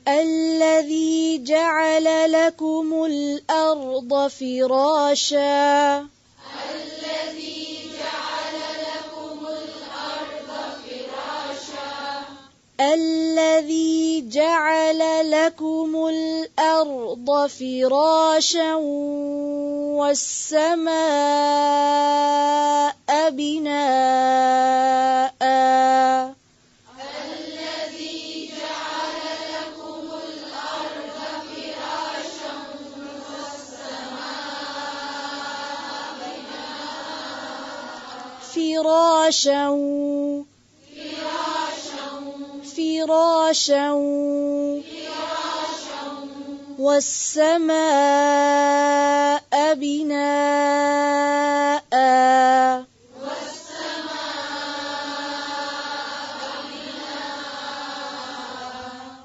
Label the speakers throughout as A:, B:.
A: الذي جعل لكم الأرض فراشا الذي جعل لكم الأرض فراشا والسماء بناء الذي جعل لكم الأرض فراشا والسماء بناء فراشا والسماء بناء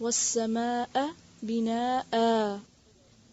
A: والسماء بناء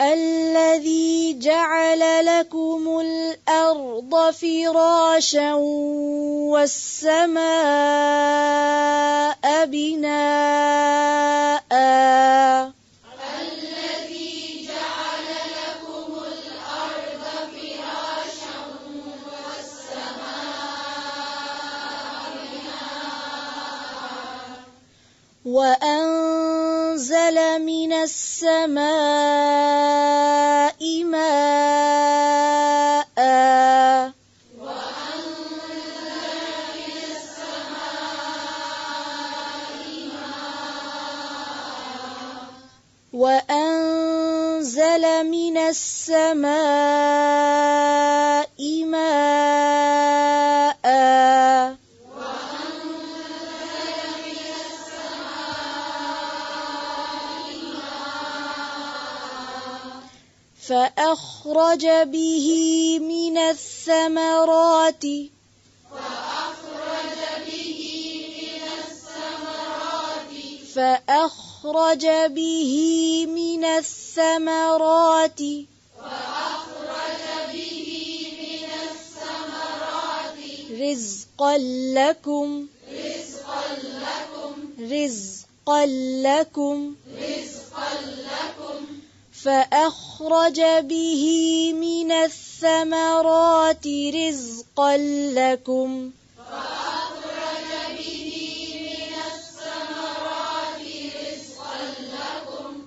A: الذي جعل لكم الأرض فراشا والسماء بناء الذي جعل لكم الأرض فراشا والسماء بناء وأنزل من السماء ماء وأنزل من السماء ماء فأخرج به من الثمرات رزقا لكم فأخرج به من الثمرات رزقا لكم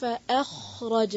A: فأخرج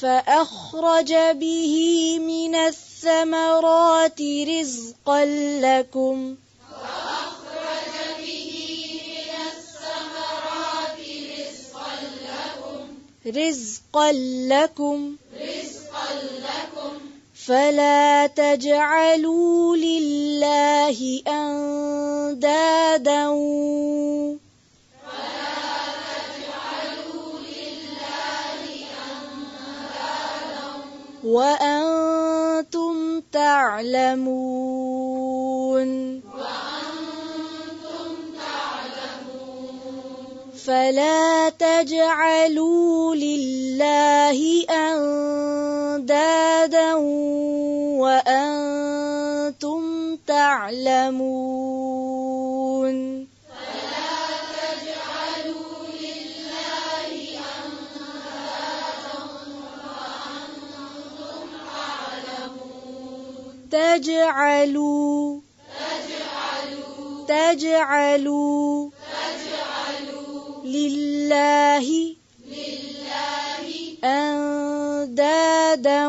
A: فأخرج به من الثمرات رزقا لكم فلا تجعلوا لله أندادا وأنتم تعلمون فلا تجعلوا لله أندادا وأنتم تعلمون تجعلوا لله أندادا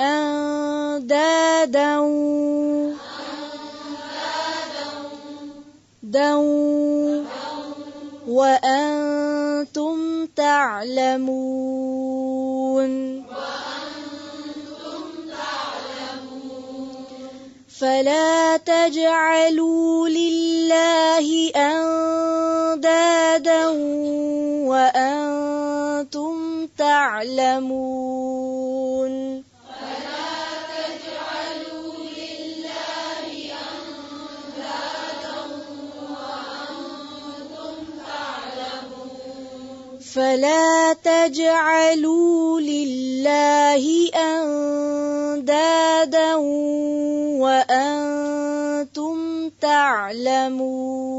A: أندادا وأنتم تعلمون فلا تجعلوا لله أندادا وأنتم تعلمون فلا تجعلوا لله أندادا فلا تجعلوا لله أندادا وأنتم تعلمون